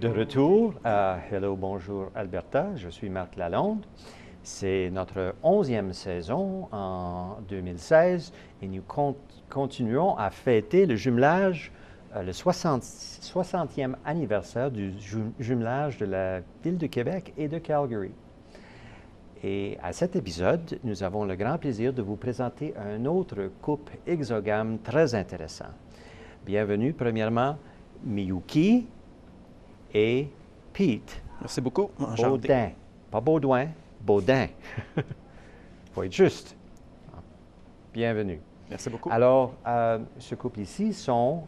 De retour à Hello, bonjour Alberta, je suis Marc Lalonde. C'est notre 11e saison en 2016 et nous continuons à fêter le jumelage, le 60e anniversaire du jumelage de la ville de Québec et de Calgary. Et à cet épisode, nous avons le grand plaisir de vous présenter un autre couple exogame très intéressant. Bienvenue premièrement Miyuki et Pete. Merci beaucoup. Baudin. Pas Baudouin, Baudin. Il faut être juste. Bienvenue. Merci beaucoup. Alors, ce couple ici sont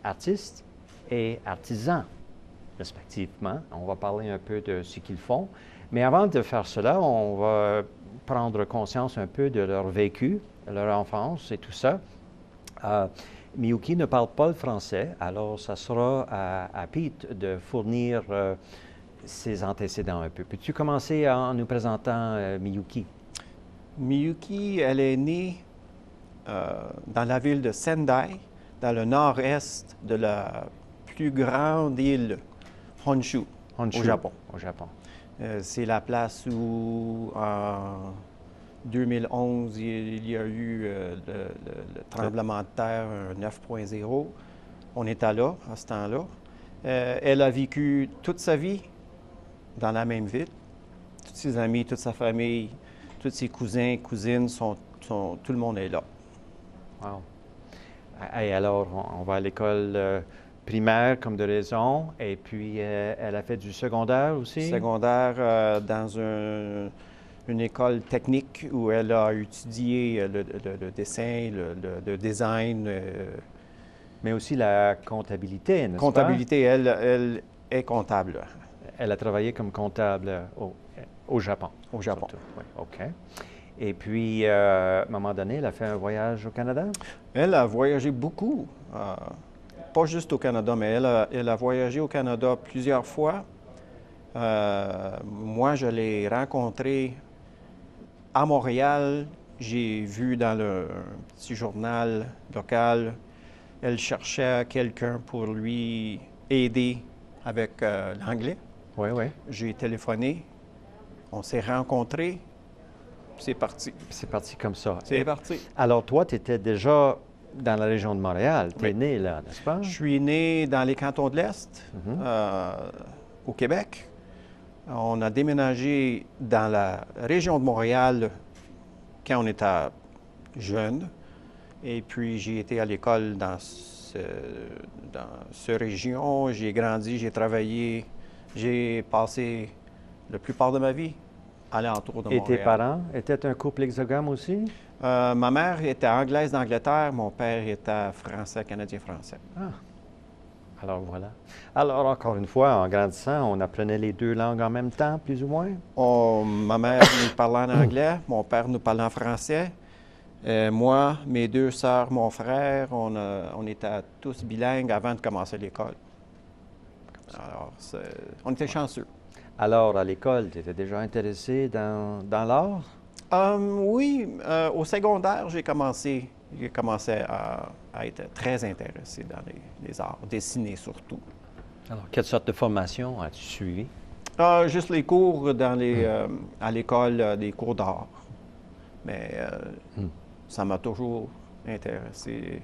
artistes et artisans, respectivement. On va parler un peu de ce qu'ils font. Mais avant de faire cela, on va prendre conscience un peu de leur vécu, de leur enfance et tout ça. Miyuki ne parle pas le français, alors ça sera à Pete de fournir ses antécédents un peu. Peux-tu commencer en nous présentant Miyuki? Miyuki, elle est née dans la ville de Sendai, dans le nord-est de la plus grande île Honshu, au Japon. Au Japon. C'est la place où, en 2011, il y a eu le tremblement de terre 9.0. On était là, à ce temps-là. Elle a vécu toute sa vie dans la même ville. Tous ses amis, toute sa famille, tous ses cousins, cousines, tout le monde est là. Wow. Et alors, on va à l'école primaire, comme de raison, et puis elle a fait du secondaire aussi? Secondaire dans une école technique où elle a étudié le dessin, le design. Mais aussi la comptabilité, n'est-ce pas? Comptabilité, elle est comptable. Elle a travaillé comme comptable au Japon. Au Japon. Surtout. Oui, OK. Et puis, à un moment donné, elle a fait un voyage au Canada? Elle a voyagé beaucoup. Pas juste au Canada, mais elle a voyagé au Canada plusieurs fois. Moi, je l'ai rencontrée à Montréal. J'ai vu dans un petit journal local, elle cherchait quelqu'un pour lui aider avec l'anglais. Oui, oui. J'ai téléphoné. On s'est rencontrés. C'est parti. C'est parti comme ça. C'est parti. Alors, toi, tu étais déjà dans la région de Montréal. Tu es né là, n'est-ce pas? Je suis né dans les cantons de l'Est, au Québec. On a déménagé dans la région de Montréal quand on était jeune. Et puis, j'ai été à l'école dans cette région. J'ai grandi, j'ai travaillé. J'ai passé la plupart de ma vie alentour de Montréal. Et tes parents étaient un couple exogame aussi? Ma mère était anglaise d'Angleterre, mon père était français, canadien-français. Ah, alors voilà. Alors, encore une fois, en grandissant, on apprenait les deux langues en même temps, plus ou moins? Ma mère nous parlait en anglais, mon père nous parlait en français. Moi, mes deux sœurs, mon frère, on était tous bilingues avant de commencer l'école. Alors, on était chanceux. Alors, à l'école, tu étais déjà intéressé dans l'art? Oui, au secondaire, j'ai commencé à être très intéressé dans les arts, dessiner surtout. Alors, quelle sorte de formation as-tu suivi? Juste les cours à l'école, des cours d'art. Mais ça m'a toujours intéressé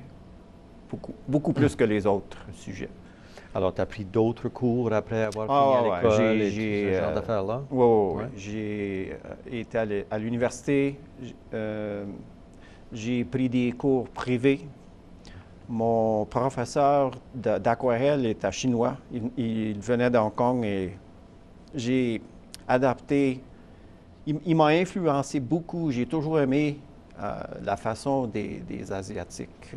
beaucoup plus que les autres sujets. Alors, tu as pris d'autres cours après avoir fini à l'école et tout ce genre d'affaires-là? Oui. J'ai été à l'université. J'ai pris des cours privés. Mon professeur d'aquarelle était chinois. Il venait d'Hong Kong et j'ai adapté. Il m'a influencé beaucoup. J'ai toujours aimé la façon des Asiatiques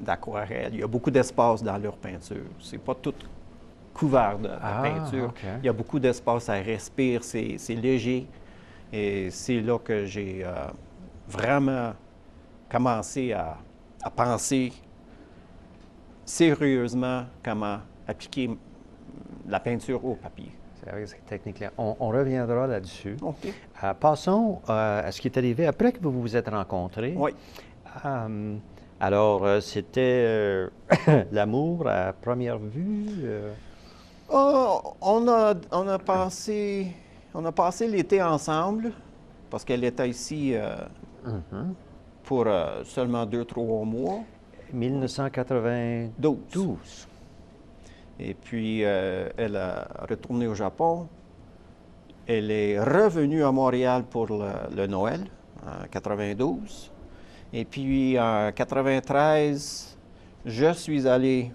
d'aquarelle. Il y a beaucoup d'espace dans leur peinture. C'est pas tout couvert de peinture. Okay. Il y a beaucoup d'espace, ça respire, c'est léger. Et c'est là que j'ai vraiment commencé à penser sérieusement comment appliquer la peinture au papier. C'est techniquement. On reviendra là-dessus. OK. Passons à ce qui est arrivé après que vous vous êtes rencontrés. Oui. Alors, c'était l'amour à première vue? On a passé l'été ensemble parce qu'elle était ici pour seulement 2-3 mois. 1992. 12. Et puis, elle a retourné au Japon. Elle est revenue à Montréal pour le Noël en 92. Et puis, en 93, je suis allé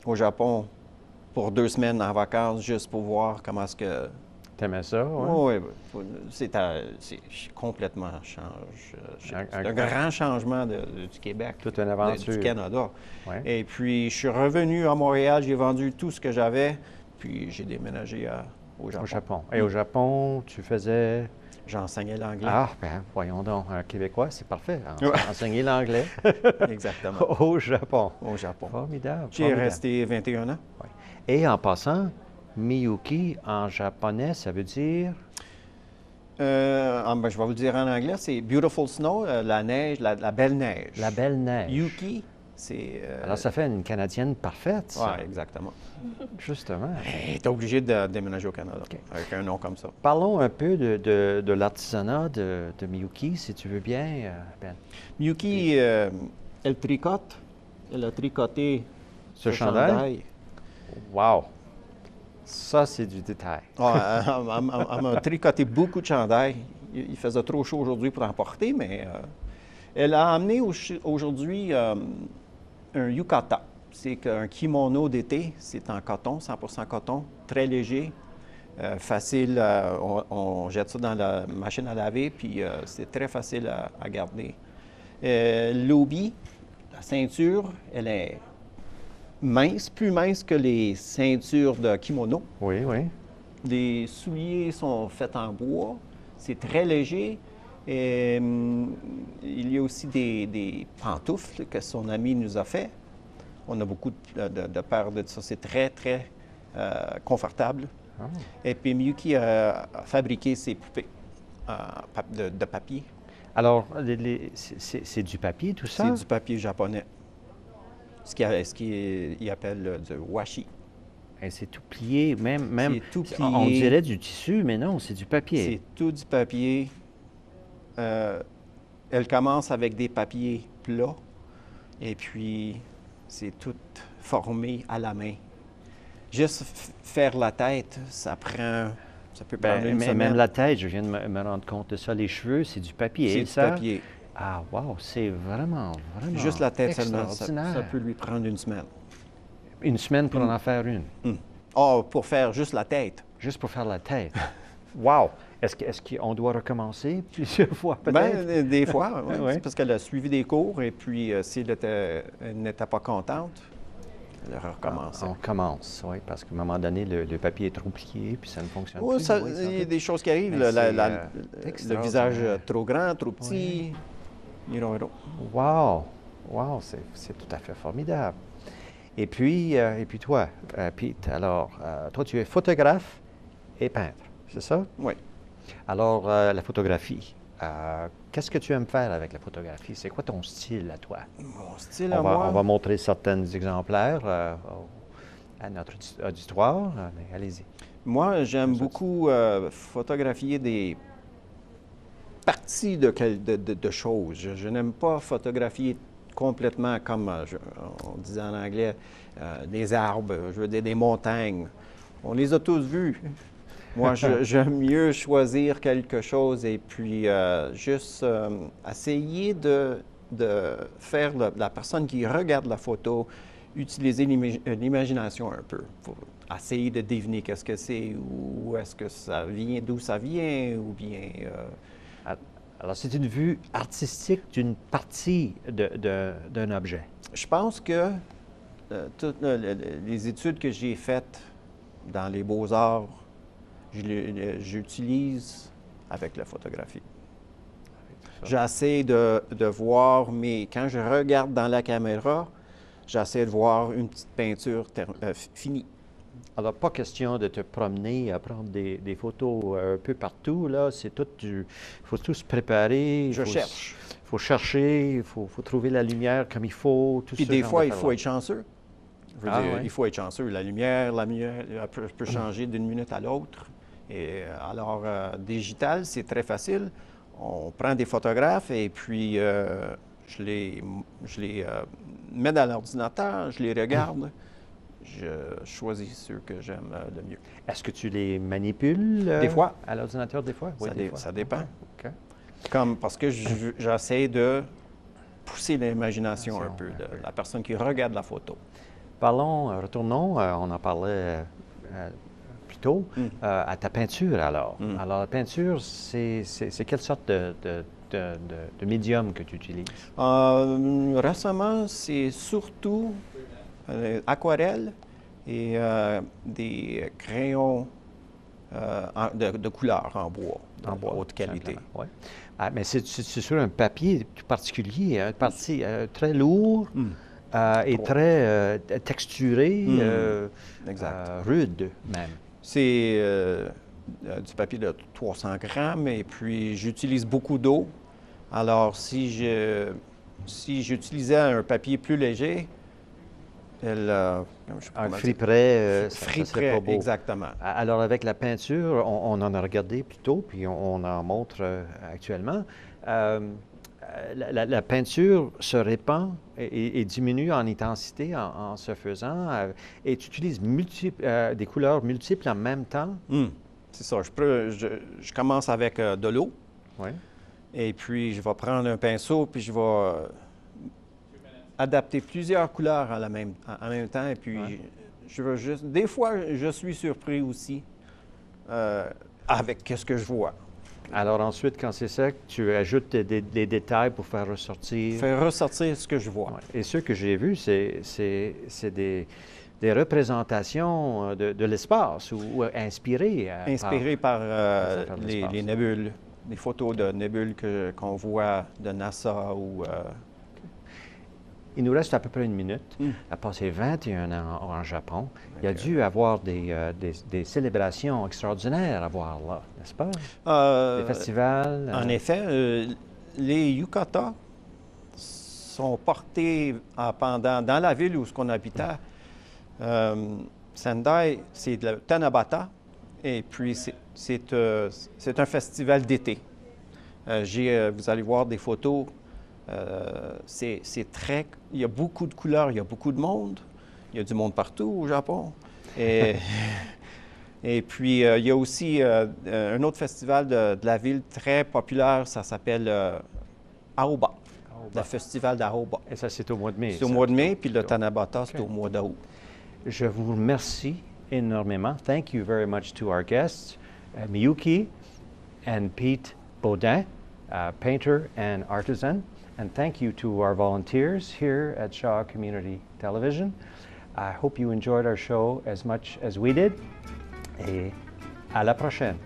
au Japon pour 2 semaines en vacances, juste pour voir comment est-ce que... T'aimais ça, oui? Oui, c'est complètement changé. C'est Un un grand changement du Québec, Toute une aventure. du Canada. Ouais. Et puis, je suis revenu à Montréal, j'ai vendu tout ce que j'avais, puis j'ai déménagé au Japon. Au Japon. Et au Japon, tu faisais... J'enseignais l'anglais. Ah, ben voyons donc, un Québécois, c'est parfait. Ouais. Enseigner l'anglais Exactement, au Japon. au Japon. Formidable. J'ai formidable. resté 21 ans. Ouais. Et en passant, Miyuki en japonais, ça veut dire... Je vais vous le dire en anglais, c'est Beautiful Snow, la neige, la belle neige. La belle neige. Yuki, c'est... Alors, ça fait une Canadienne parfaite, ça. Oui, exactement. Justement. Tu es obligé de déménager au Canada OK. avec un nom comme ça. Parlons un peu de l'artisanat de Miyuki, si tu veux bien, Ben. Miyuki, elle tricote. Elle a tricoté Ce chandail? Wow! Ça, c'est du détail. Elle m'a tricoté beaucoup de chandails. Il faisait trop chaud aujourd'hui pour en porter, mais elle a amené aujourd'hui un yukata. C'est un kimono d'été. C'est en coton, 100% coton, très léger, facile. On jette ça dans la machine à laver, puis c'est très facile à garder. L'obi, la ceinture, elle est mince, plus mince que les ceintures de kimono. Oui, oui. Les souliers sont faits en bois. C'est très léger. Et, il y a aussi des pantoufles que son ami nous a fait. On a beaucoup de paires de ça. C'est très, très confortable. Ah. Et puis Miyuki a fabriqué ses poupées de papier. Alors, c'est du papier, tout ça? C'est du papier japonais. Ce qu'il appelle du washi. Et c'est tout plié, même C'est tout plié. on dirait du tissu, mais non, c'est du papier. C'est tout du papier. Elle commence avec des papiers plats et puis c'est tout formé à la main. Juste faire la tête, ça peut prendre une semaine. Même la tête, je viens de me rendre compte de ça. Les cheveux, c'est du papier, C'est du ça? papier. Ah, wow, c'est vraiment Juste la tête seulement, extraordinaire. ça peut lui prendre une semaine. Une semaine pour en faire une? Pour faire juste la tête. Juste pour faire la tête. Wow! Est-ce qu'on doit recommencer plusieurs fois, peut-être? Ben, des fois, oui. Ouais. C'est parce qu'elle a suivi des cours et puis si elle n'était pas contente, elle a recommencé. On commence, oui, parce qu'à un moment donné, le papier est trop plié, puis ça ne fonctionne Oui, plus. il y a des choses qui arrivent. Mais Le extraordinaire. visage trop grand, trop petit. Wow! Wow, c'est tout à fait formidable. Et puis toi, Pete, alors, toi, tu es photographe et peintre, c'est ça? Oui. Alors, la photographie, qu'est-ce que tu aimes faire avec la photographie? C'est quoi ton style à toi? Mon style à moi. On va montrer certains exemplaires à notre auditoire, mais allez-y. Moi, j'aime beaucoup photographier des parties de choses. Je n'aime pas photographier complètement comme on disait en anglais, des arbres, je veux dire des montagnes. On les a tous vus. Moi, j'aime mieux choisir quelque chose et puis juste essayer de faire la personne qui regarde la photo utiliser l'imagination un peu pour essayer de deviner qu'est-ce que c'est, où est-ce que ça vient, d'où ça vient, ou bien... Alors, c'est une vue artistique d'une partie d'un objet. Je pense que toutes les études que j'ai faites dans les beaux-arts, j'utilise avec la photographie. J'essaie de voir, mais quand je regarde dans la caméra, j'essaie de voir une petite peinture finie. Alors, pas question de te promener à prendre des photos un peu partout, là. C'est tout il faut tout se préparer. Je cherche. Il faut chercher, il faut trouver la lumière comme il faut, tout Puis ce des genre fois, il d'affaires-là. faut être chanceux. Je veux Ah, dire, ouais. il faut être chanceux. La lumière elle peut changer d'une minute à l'autre. Et alors, digital, c'est très facile. On prend des photographes et puis je les mets dans l'ordinateur, je les regarde, je choisis ceux que j'aime le mieux. Est-ce que tu les manipules Des fois. à l'ordinateur des fois? Oui, des fois. Ça dépend. OK. Parce que j'essaie de pousser l'imagination un peu Un de peu. la personne qui regarde la photo. Retournons, on en parlait plus tôt, à ta peinture alors. Alors, la peinture, c'est quelle sorte de médium que tu utilises? Récemment, c'est surtout aquarelle et des crayons de couleur en bois, de haute qualité. Ouais. Ah, mais c'est sur un papier tout particulier, un parti très lourd et très texturé, Exact. rude même. C'est du papier de 300 grammes et puis j'utilise beaucoup d'eau. Alors, si j'utilisais un papier plus léger, je sais pas Un comment dire. friperait, ça serait Friperait, pas beau. exactement. Alors, avec la peinture, on en a regardé plus tôt, puis on en montre actuellement. La peinture se répand et diminue en intensité en se faisant, et tu utilises des couleurs multiples en même temps. C'est ça. Je commence avec de l'eau. Oui. Et puis, je vais prendre un pinceau, puis je vais adapter plusieurs couleurs en même temps. Et puis, je veux juste... Des fois, je suis surpris aussi avec ce que je vois. Alors ensuite, quand c'est sec, tu ajoutes des détails pour faire ressortir. Faire ressortir ce que je vois. Ouais. Et ce que j'ai vu, c'est des représentations de l'espace ou inspirées. Inspiré par l'espace. les nébules, les photos de nébules qu'on voit de NASA ou... Il nous reste à peu près une minute. Il a passé 21 ans en Japon. Il a dû avoir des célébrations extraordinaires à voir là, n'est-ce pas? Des festivals. En effet, les yukata sont portés dans la ville où on habitait. Sendai, c'est le Tanabata, et puis c'est un festival d'été. Vous allez voir des photos. Il y a beaucoup de couleurs, il y a beaucoup de monde. Il y a du monde partout au Japon. Et puis, il y a aussi un autre festival de la ville très populaire, ça s'appelle Aoba, le festival d'Aoba. Et ça, c'est au mois de mai. C'est au mois de mai, puis le Tanabata, c'est au mois d'août. Je vous remercie énormément. Thank you very much to our guests, Miyuki and Pete Baudin, painter and artisan. And thank you to our volunteers here at Shaw Community Television. I hope you enjoyed our show as much as we did. Et à la prochaine.